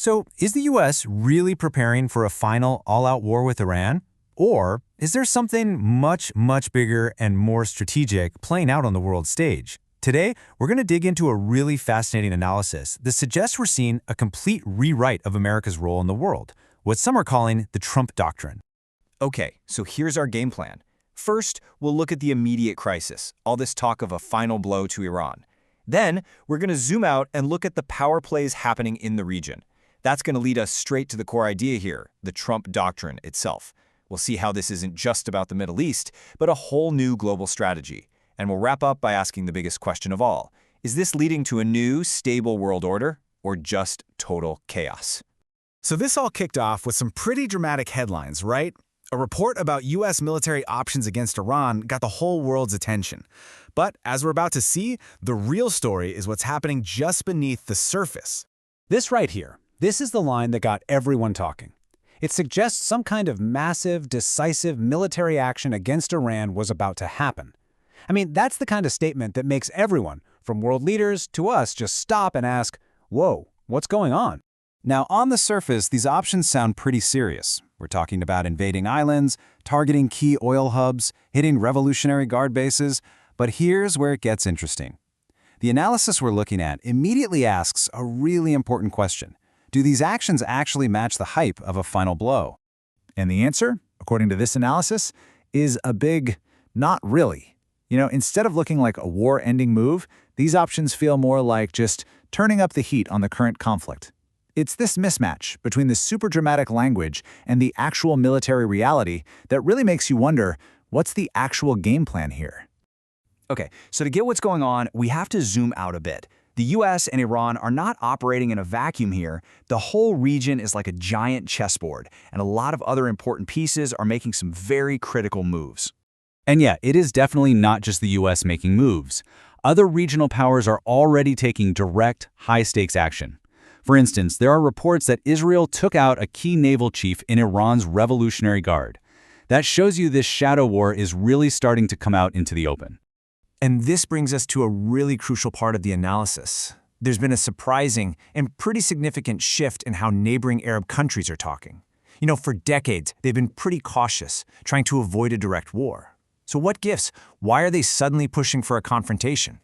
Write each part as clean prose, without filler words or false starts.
So, is the US really preparing for a final all-out war with Iran? Or is there something much, much bigger and more strategic playing out on the world stage? Today, we're going to dig into a really fascinating analysis that suggests we're seeing a complete rewrite of America's role in the world, what some are calling the Trump Doctrine. Okay, so here's our game plan. First, we'll look at the immediate crisis, all this talk of a final blow to Iran. Then, we're going to zoom out and look at the power plays happening in the region. That's going to lead us straight to the core idea here, the Trump Doctrine itself. We'll see how this isn't just about the Middle East, but a whole new global strategy. And we'll wrap up by asking the biggest question of all. Is this leading to a new, stable world order, or just total chaos? So this all kicked off with some pretty dramatic headlines, right? A report about U.S. military options against Iran got the whole world's attention. But as we're about to see, the real story is what's happening just beneath the surface. This right here, this is the line that got everyone talking. It suggests some kind of massive, decisive military action against Iran was about to happen. I mean, that's the kind of statement that makes everyone, from world leaders to us, just stop and ask, whoa, what's going on? Now, on the surface, these options sound pretty serious. We're talking about invading islands, targeting key oil hubs, hitting Revolutionary Guard bases, but here's where it gets interesting. The analysis we're looking at immediately asks a really important question. Do these actions actually match the hype of a final blow? And the answer, according to this analysis, is a big not really. Instead of looking like a war-ending move, these options feel more like just turning up the heat on the current conflict. It's this mismatch between the super dramatic language and the actual military reality that really makes you wonder, what's the actual game plan here? Okay, so to get what's going on, we have to zoom out a bit. The US and Iran are not operating in a vacuum here. The whole region is like a giant chessboard, and a lot of other important pieces are making some very critical moves. And yeah, it is definitely not just the US making moves. Other regional powers are already taking direct, high-stakes action. For instance, there are reports that Israel took out a key naval chief in Iran's Revolutionary Guard. That shows you this shadow war is really starting to come out into the open. And this brings us to a really crucial part of the analysis. There's been a surprising and pretty significant shift in how neighboring Arab countries are talking. For decades, they've been pretty cautious, trying to avoid a direct war. So what gives? Why are they suddenly pushing for a confrontation?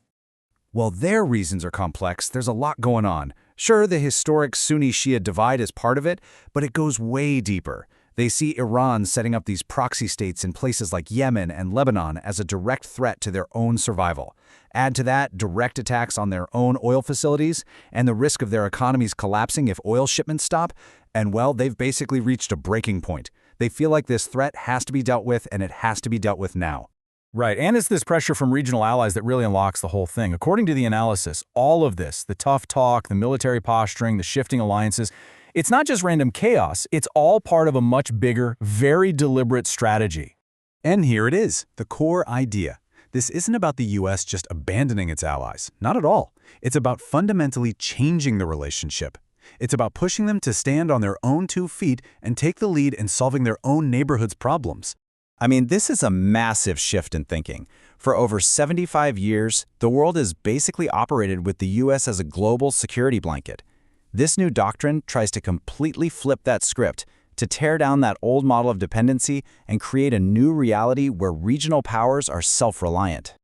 Well, their reasons are complex. There's a lot going on. Sure, the historic Sunni-Shia divide is part of it, but it goes way deeper. They see Iran setting up these proxy states in places like Yemen and Lebanon as a direct threat to their own survival. Add to that direct attacks on their own oil facilities and the risk of their economies collapsing if oil shipments stop, and well, they've basically reached a breaking point. They feel like this threat has to be dealt with, and it has to be dealt with now. Right, and it's this pressure from regional allies that really unlocks the whole thing. According to the analysis, all of this, the tough talk, the military posturing, the shifting alliances, it's not just random chaos, it's all part of a much bigger, very deliberate strategy. And here it is, the core idea. This isn't about the US just abandoning its allies. Not at all. It's about fundamentally changing the relationship. It's about pushing them to stand on their own 2 feet and take the lead in solving their own neighborhood's problems. I mean, this is a massive shift in thinking. For over 75 years, the world has basically operated with the US as a global security blanket. This new doctrine tries to completely flip that script, to tear down that old model of dependency and create a new reality where regional powers are self-reliant.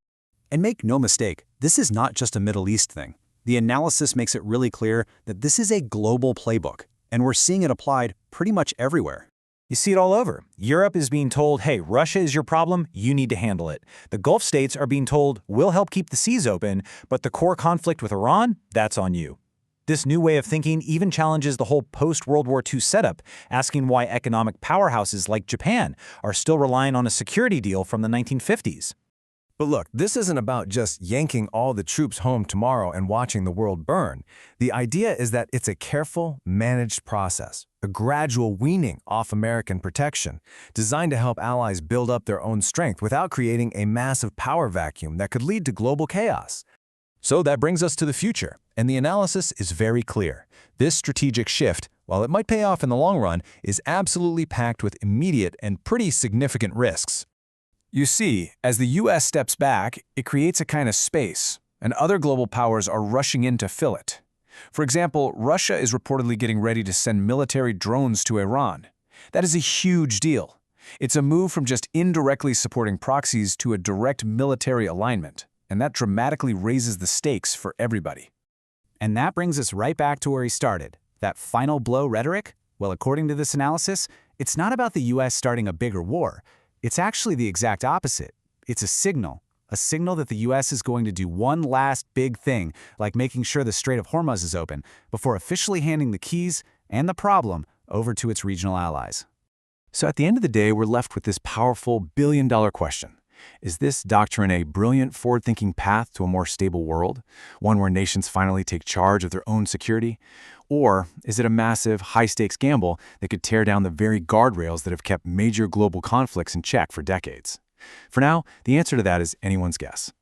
And make no mistake, this is not just a Middle East thing. The analysis makes it really clear that this is a global playbook, and we're seeing it applied pretty much everywhere. You see it all over. Europe is being told, hey, Russia is your problem, you need to handle it. The Gulf states are being told, we'll help keep the seas open, but the core conflict with Iran, that's on you. This new way of thinking even challenges the whole post-World War II setup, asking why economic powerhouses like Japan are still relying on a security deal from the 1950s. But look, this isn't about just yanking all the troops home tomorrow and watching the world burn. The idea is that it's a careful, managed process, a gradual weaning off American protection, designed to help allies build up their own strength without creating a massive power vacuum that could lead to global chaos. So that brings us to the future, and the analysis is very clear. This strategic shift, while it might pay off in the long run, is absolutely packed with immediate and pretty significant risks. You see, as the US steps back, it creates a kind of space, and other global powers are rushing in to fill it. For example, Russia is reportedly getting ready to send military drones to Iran. That is a huge deal. It's a move from just indirectly supporting proxies to a direct military alignment, and that dramatically raises the stakes for everybody. And that brings us right back to where he started. That final blow rhetoric? Well, according to this analysis, it's not about the US starting a bigger war. It's actually the exact opposite. It's a signal that the US is going to do one last big thing, like making sure the Strait of Hormuz is open, before officially handing the keys and the problem over to its regional allies. So at the end of the day, we're left with this powerful billion-dollar question. Is this doctrine a brilliant, forward-thinking path to a more stable world, one where nations finally take charge of their own security? Or is it a massive, high-stakes gamble that could tear down the very guardrails that have kept major global conflicts in check for decades? For now, the answer to that is anyone's guess.